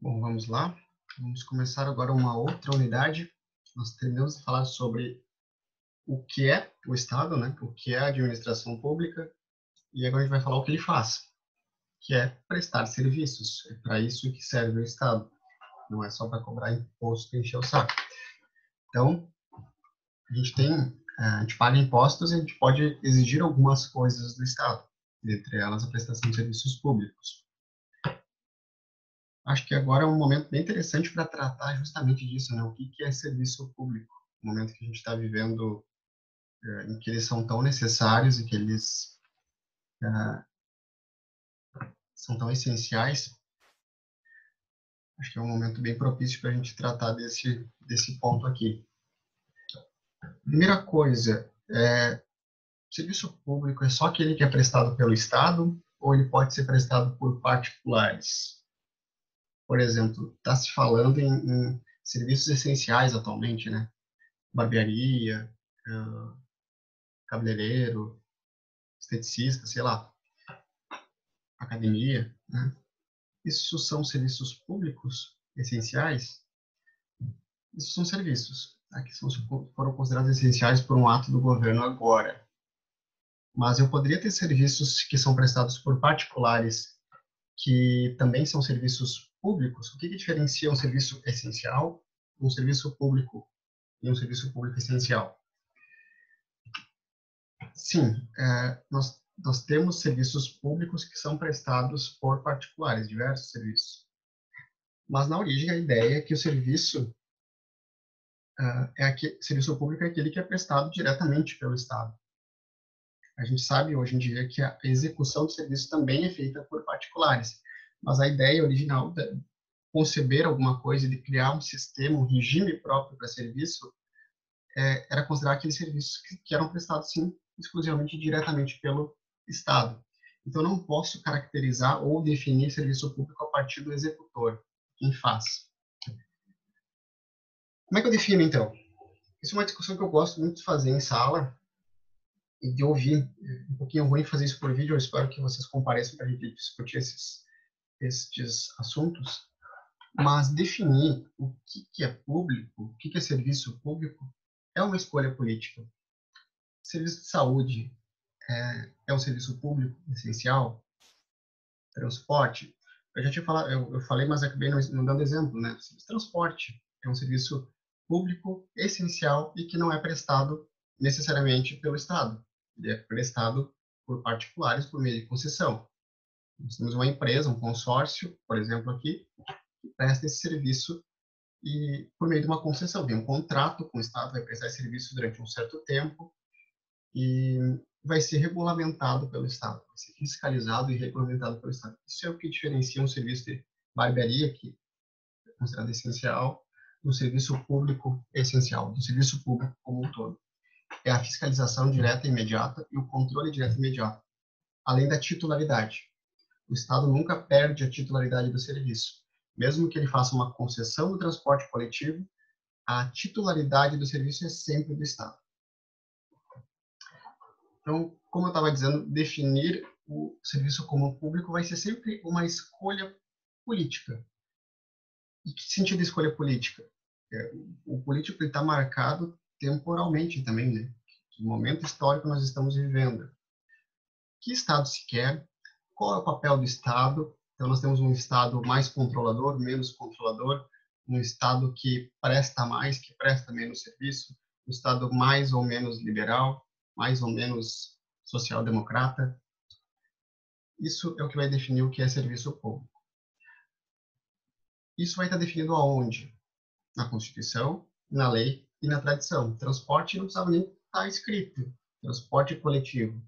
Bom, vamos lá. Vamos começar agora uma outra unidade. Nós terminamos de falar sobre o que é o Estado, né? O que é a administração pública, e agora a gente vai falar o que ele faz, que é prestar serviços. É para isso que serve o Estado. Não é só para cobrar imposto e encher o saco. Então, a gente paga impostos e a gente pode exigir algumas coisas do Estado, entre elas a prestação de serviços públicos. Acho que agora é um momento bem interessante para tratar justamente disso, né? O que é serviço público? O momento que a gente está vivendo, em que eles são tão necessários e que eles são tão essenciais. Acho que é um momento bem propício para a gente tratar desse ponto aqui. Primeira coisa, serviço público é só aquele que é prestado pelo Estado ou ele pode ser prestado por particulares? Por exemplo, está se falando em serviços essenciais atualmente, né? Barbearia, cabeleireiro, esteticista, sei lá, academia, né? Isso são serviços públicos essenciais? Isso são serviços, tá? Que foram considerados essenciais por um ato do governo agora. Mas eu poderia ter serviços que são prestados por particulares que também são serviços públicos. O que diferencia um serviço essencial, um serviço público e um serviço público essencial? Sim, nós temos serviços públicos que são prestados por particulares, diversos serviços. Mas na origem a ideia é que o serviço público é aquele que é prestado diretamente pelo Estado. A gente sabe hoje em dia que a execução do serviço também é feita por particulares, mas a ideia original de conceber alguma coisa, de criar um sistema, um regime próprio para serviço, era considerar aqueles serviços que eram prestados, sim, exclusivamente diretamente pelo Estado. Então, não posso caracterizar ou definir serviço público a partir do executor, quem faz. Como é que eu defino, então? Isso é uma discussão que eu gosto muito de fazer em sala e de ouvir. É um pouquinho ruim fazer isso por vídeo, eu espero que vocês compareçam para a gente discutir estes assuntos. Mas definir o que é público, o que é serviço público, é uma escolha política. Serviço de saúde é um serviço público essencial? Transporte? Eu já tinha falado, eu falei, mas acabei não dando exemplo, né? Transporte é um serviço público essencial e que não é prestado necessariamente pelo Estado. Ele é prestado por particulares por meio de concessão. Nós temos uma empresa, um consórcio, por exemplo, aqui, que presta esse serviço e por meio de uma concessão, tem um contrato com o Estado, vai prestar esse serviço durante um certo tempo e vai ser regulamentado pelo Estado, vai ser fiscalizado e regulamentado pelo Estado. Isso é o que diferencia um serviço de barbearia, que é considerado essencial, do serviço público essencial, do serviço público como um todo. É a fiscalização direta e imediata e o controle direto e imediato, além da titularidade. O Estado nunca perde a titularidade do serviço. Mesmo que ele faça uma concessão do transporte coletivo, a titularidade do serviço é sempre do Estado. Então, como eu estava dizendo, definir o serviço como público vai ser sempre uma escolha política. E que sentido de escolha política? O político está marcado temporalmente também, né? Que momento histórico nós estamos vivendo. Que Estado se quer? Qual é o papel do Estado? Então, nós temos um Estado mais controlador, menos controlador, um Estado que presta mais, que presta menos serviço, um Estado mais ou menos liberal, mais ou menos social-democrata. Isso é o que vai definir o que é serviço público. Isso vai estar definido aonde? Na Constituição, na lei e na tradição. Transporte não precisava nem estar escrito. Transporte coletivo.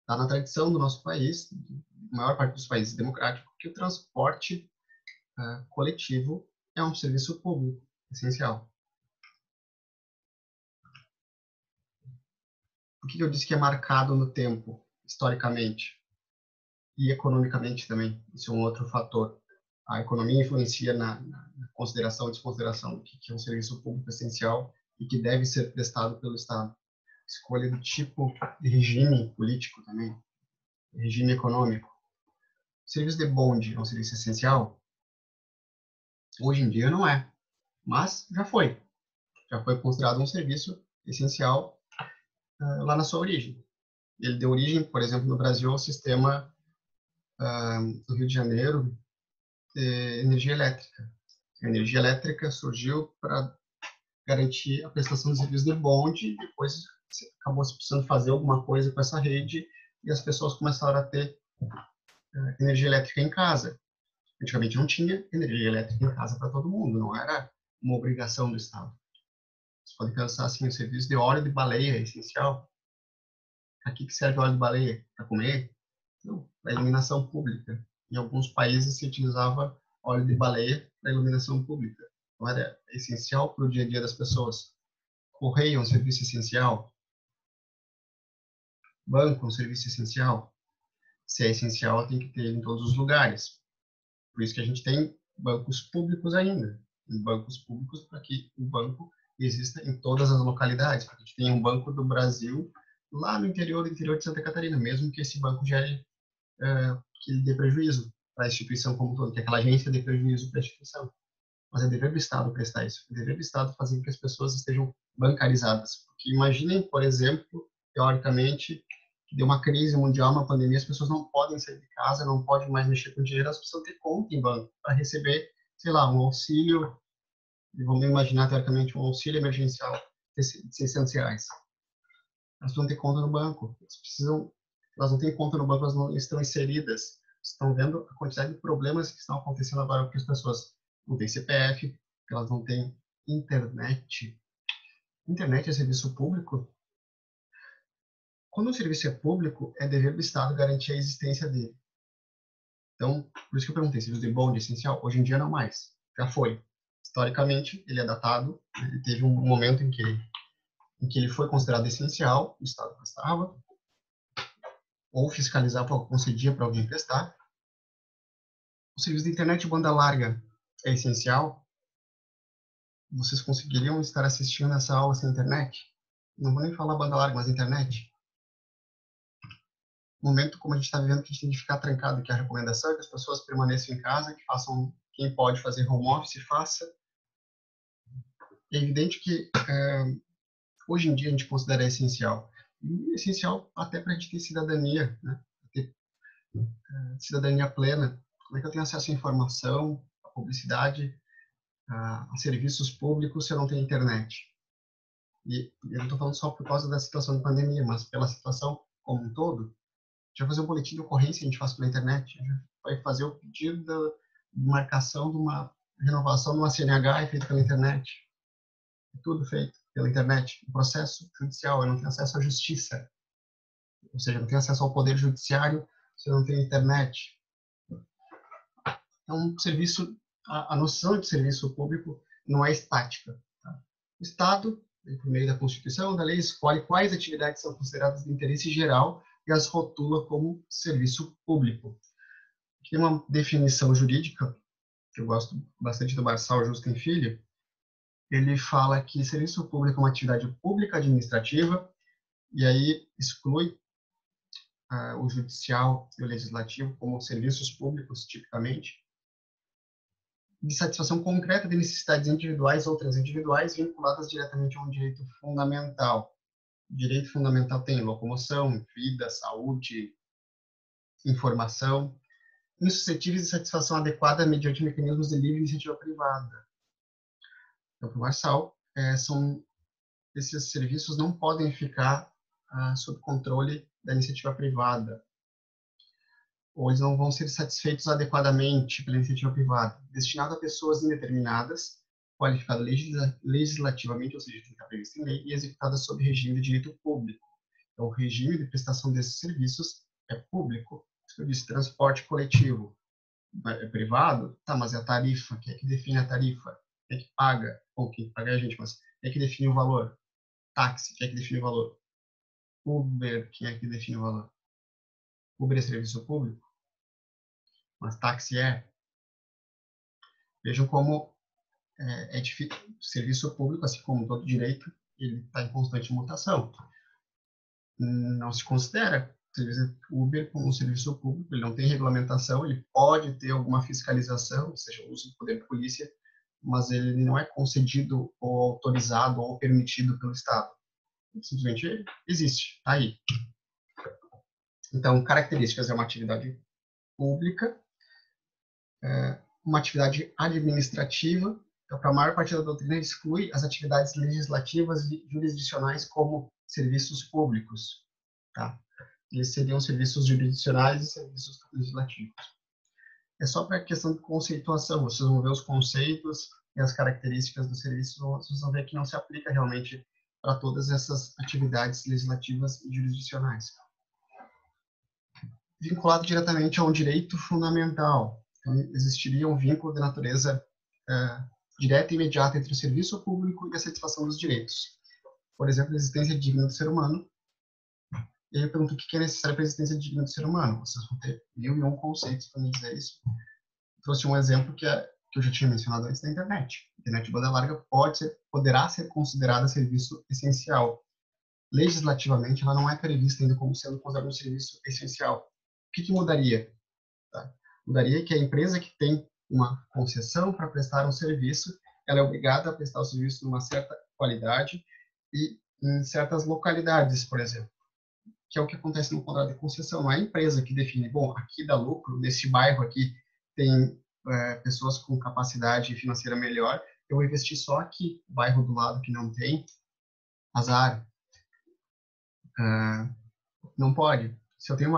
Está na tradição do nosso país, da maior parte dos países democráticos, que o transporte coletivo é um serviço público essencial. Por que eu disse que é marcado no tempo, historicamente? E economicamente também. Isso é um outro fator. A economia influencia na consideração e desconsideração do que é um serviço público essencial e que deve ser prestado pelo Estado. Escolha do tipo de regime político também, regime econômico. O serviço de bonde é um serviço essencial? Hoje em dia não é, mas já foi considerado um serviço essencial lá na sua origem. Ele deu origem, por exemplo, no Brasil, ao sistema do Rio de Janeiro de energia elétrica. A energia elétrica surgiu para garantir a prestação de serviço de bonde, depois acabou se precisando fazer alguma coisa com essa rede e as pessoas começaram a ter energia elétrica em casa. Antigamente não tinha energia elétrica em casa para todo mundo, não era uma obrigação do Estado. Você pode pensar assim, o serviço de óleo de baleia é essencial. Para que serve óleo de baleia? Para comer? Não, para iluminação pública. Em alguns países se utilizava óleo de baleia para iluminação pública. Então era essencial para o dia a dia das pessoas. Correio é um serviço essencial. Banco é um serviço essencial. Se é essencial, tem que ter em todos os lugares. Por isso que a gente tem bancos públicos ainda. Bancos públicos para que o banco exista em todas as localidades. Porque a gente tem um banco do Brasil lá no interior de Santa Catarina, mesmo que esse banco gere que ele dê prejuízo para a instituição como um todo, que aquela agência dê prejuízo para a instituição. Mas é dever do Estado prestar isso. É dever do Estado fazer com que as pessoas estejam bancarizadas. Porque imaginem, por exemplo, teoricamente, que deu uma crise mundial, uma pandemia, as pessoas não podem sair de casa, não podem mais mexer com dinheiro, elas precisam ter conta em banco para receber, sei lá, um auxílio, vamos imaginar teoricamente um auxílio emergencial de R$ 600. Elas precisam ter conta no banco. Elas não têm conta no banco, elas não estão inseridas. Estão vendo a quantidade de problemas que estão acontecendo agora porque as pessoas não têm CPF, elas não têm internet. Internet é serviço público. Quando o serviço é público, é dever do Estado garantir a existência dele. Então, por isso que eu perguntei, serviço de bonde essencial? Hoje em dia não mais. Já foi. Historicamente, ele é datado. Ele teve um momento em que ele foi considerado essencial, o Estado prestava, ou fiscalizava ou concedia para alguém prestar. O serviço de internet de banda larga é essencial? Vocês conseguiriam estar assistindo essa aula sem internet? Não vou nem falar banda larga, mas internet. No momento como a gente está vivendo, que a gente tem que ficar trancado, que a recomendação é que as pessoas permaneçam em casa, que façam, quem pode fazer home office, faça. É evidente que hoje em dia a gente considera essencial. E essencial até para a gente ter cidadania, né? Ter cidadania plena. Como é que eu tenho acesso à informação, à publicidade, a serviços públicos se eu não tenho internet? E eu não estou falando só por causa da situação de pandemia, mas pela situação como um todo. A gente vai fazer um boletim de ocorrência, a gente faz pela internet. A gente vai fazer o pedido de marcação de uma renovação de uma CNH é feito pela internet. É tudo feito pela internet. O processo judicial, eu não tenho acesso à justiça. Ou seja, eu não tenho acesso ao poder judiciário se eu não tenho internet. É um serviço, a noção de serviço público não é estática. Tá? O Estado, por meio da Constituição, da lei, escolhe quais atividades são consideradas de interesse geral e as rotula como serviço público. Tem uma definição jurídica, que eu gosto bastante do Marçal Justin Filho, ele fala que serviço público é uma atividade pública administrativa, e aí exclui o judicial e o legislativo como serviços públicos, tipicamente, de satisfação concreta de necessidades individuais ou transindividuais vinculadas diretamente a um direito fundamental. O direito fundamental tem locomoção, vida, saúde, informação, insuscetíveis de satisfação adequada mediante mecanismos de livre iniciativa privada. Então, para o Marçal, esses serviços não podem ficar sob controle da iniciativa privada, ou eles não vão ser satisfeitos adequadamente pela iniciativa privada, destinado a pessoas indeterminadas, qualificado legislativamente, ou seja, tem que estar previsto em lei, e executada sob regime de direito público. Então, o regime de prestação desses serviços é público. Eu disse, transporte coletivo é privado, tá, mas é a tarifa, quem é que define a tarifa? Quem é que paga? Bom, quem paga é a gente, mas quem é que define o valor? Táxi, quem é que define o valor? Uber, quem é que define o valor? Uber é serviço público, mas táxi é. Vejam como é difícil. O serviço público, assim como todo direito, ele está em constante mutação. Não se considera o Uber como um serviço público, ele não tem regulamentação, ele pode ter alguma fiscalização, seja o uso do poder de polícia, mas ele não é concedido ou autorizado ou permitido pelo Estado. Ele simplesmente existe, tá aí. Então, características é uma atividade pública, uma atividade administrativa. Então, para a maior parte da doutrina, exclui as atividades legislativas e jurisdicionais como serviços públicos. Tá? Eles seriam serviços jurisdicionais e serviços legislativos. É só para a questão de conceituação. Vocês vão ver os conceitos e as características do serviço, vocês vão ver que não se aplica realmente para todas essas atividades legislativas e jurisdicionais. Vinculado diretamente a um direito fundamental. Então, existiria um vínculo de natureza direta e imediata entre o serviço público e a satisfação dos direitos. Por exemplo, a existência digna do ser humano. E aí eu pergunto o que é necessário para a existência digna do ser humano. Vocês vão ter 1001 conceitos para me dizer isso. Eu trouxe um exemplo que eu já tinha mencionado antes da internet. A internet de banda larga poderá ser considerada serviço essencial. Legislativamente, ela não é prevista ainda como sendo considerada um serviço essencial. O que mudaria? Tá? Mudaria que a empresa que tem uma concessão para prestar um serviço, ela é obrigada a prestar o serviço numa certa qualidade e em certas localidades, por exemplo, que é o que acontece no contrato de concessão. Não é a empresa que define, bom, aqui dá lucro, nesse bairro aqui tem pessoas com capacidade financeira melhor, eu vou investir só aqui, o bairro do lado que não tem, azar. Não pode. Se eu tenho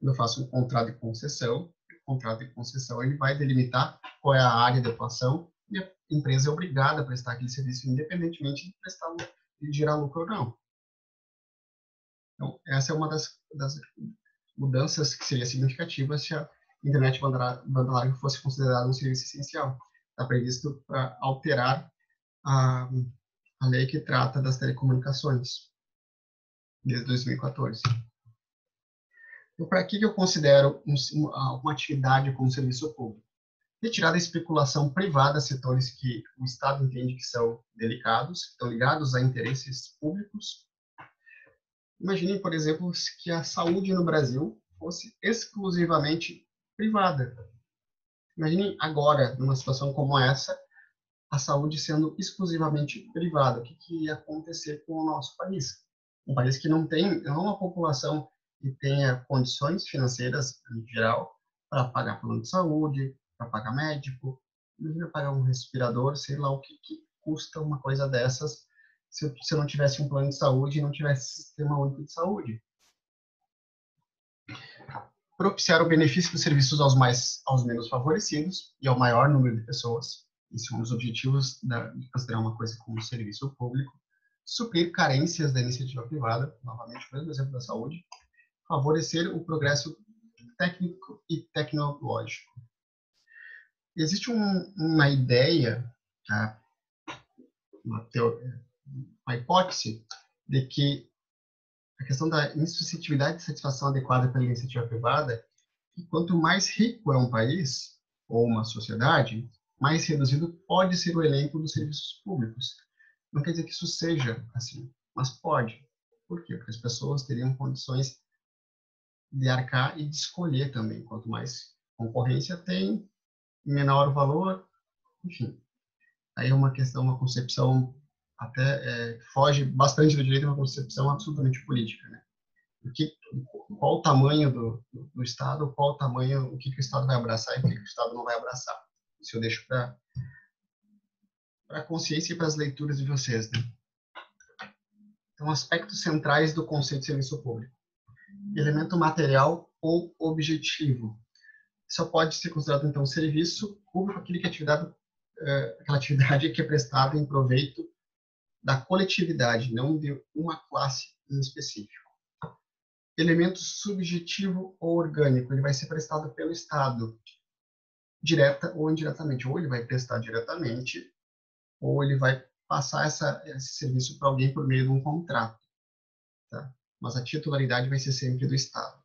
eu faço um contrato de concessão, o contrato de concessão ele vai delimitar qual é a área de atuação e a empresa é obrigada a prestar aquele serviço, independentemente de gerar lucro ou não. Então, essa é uma das mudanças que seria significativa se a internet banda larga fosse considerada um serviço essencial. Está previsto para alterar a lei que trata das telecomunicações, desde 2014. Então, para que eu considero uma atividade como serviço público? Retirar da especulação privada setores que o Estado entende que são delicados, que estão ligados a interesses públicos. Imaginem, por exemplo, que a saúde no Brasil fosse exclusivamente privada. Imaginem agora, numa situação como essa, a saúde sendo exclusivamente privada. O que ia acontecer com o nosso país? Um país que não tem uma população que tenha condições financeiras, em geral, para pagar plano de saúde, para pagar médico, para pagar um respirador, sei lá o que custa uma coisa dessas se eu não tivesse um plano de saúde e não tivesse sistema único de saúde. Propiciar o benefício dos serviços aos menos favorecidos e ao maior número de pessoas. Esse é um dos objetivos de considerar uma coisa como serviço público. Suprir carências da iniciativa privada, novamente, o mesmo exemplo da saúde. Favorecer o progresso técnico e tecnológico. Existe uma ideia, tá? Uma hipótese de que a questão da insuscetibilidade de satisfação adequada pela iniciativa privada, que quanto mais rico é um país ou uma sociedade, mais reduzido pode ser o elenco dos serviços públicos. Não quer dizer que isso seja assim, mas pode. Por quê? Porque as pessoas teriam condições de arcar e de escolher também. Quanto mais concorrência tem, menor o valor, enfim. Aí é uma questão, uma concepção até foge bastante do direito, uma concepção absolutamente política, né? Qual o tamanho do Estado, qual o tamanho, o que o Estado vai abraçar e o que o Estado não vai abraçar. Isso eu deixo para a consciência e para as leituras de vocês, né? Então, aspectos centrais do conceito de serviço público. Elemento material ou objetivo. Só pode ser considerado, então, serviço público aquela atividade que é prestada em proveito da coletividade, não de uma classe em específico. Elemento subjetivo ou orgânico, ele vai ser prestado pelo Estado, direta ou indiretamente. Ou ele vai prestar diretamente, ou ele vai passar esse serviço para alguém por meio de um contrato. Tá? Mas a titularidade vai ser sempre do Estado.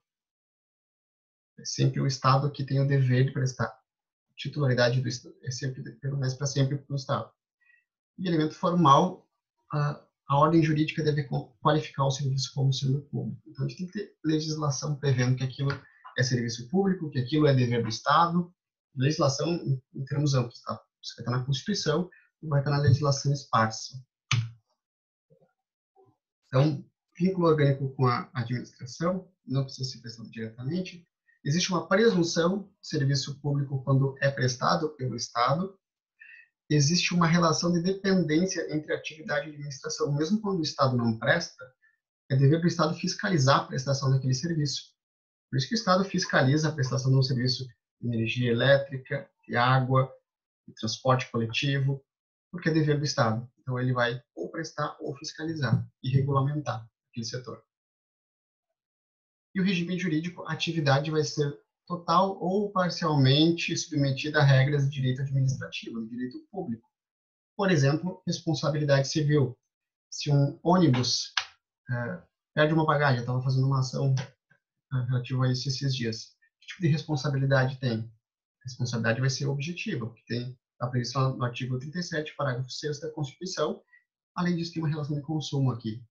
É sempre o Estado que tem o dever de prestar. A titularidade do Estado é sempre, permanece para sempre para o Estado. E elemento formal, a ordem jurídica deve qualificar o serviço como sendo público. Então, a gente tem que ter legislação prevendo que aquilo é serviço público, que aquilo é dever do Estado. Legislação em termos amplos, tá? Isso vai estar na Constituição e vai estar na legislação esparsa. Então, vínculo orgânico com a administração, não precisa ser prestado diretamente. Existe uma presunção de serviço público quando é prestado pelo Estado. Existe uma relação de dependência entre atividade e administração. Mesmo quando o Estado não presta, é dever do Estado fiscalizar a prestação daquele serviço. Por isso que o Estado fiscaliza a prestação de um serviço de energia elétrica, de água, de transporte coletivo, porque é dever do Estado. Então, ele vai ou prestar ou fiscalizar e regulamentar aquele setor. E o regime jurídico, a atividade vai ser total ou parcialmente submetida a regras de direito administrativo, de direito público. Por exemplo, responsabilidade civil. Se um ônibus perde uma bagagem, eu estava fazendo uma ação relativa a isso esses dias. Que tipo de responsabilidade tem? A responsabilidade vai ser objetiva, porque está previsto no artigo 37, parágrafo 6º da Constituição. Além disso, tem uma relação de consumo aqui.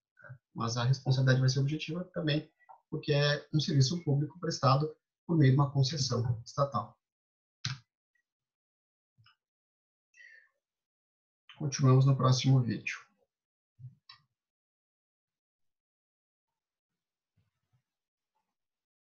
Mas a responsabilidade vai ser objetiva também, porque é um serviço público prestado por meio de uma concessão estatal. Continuamos no próximo vídeo.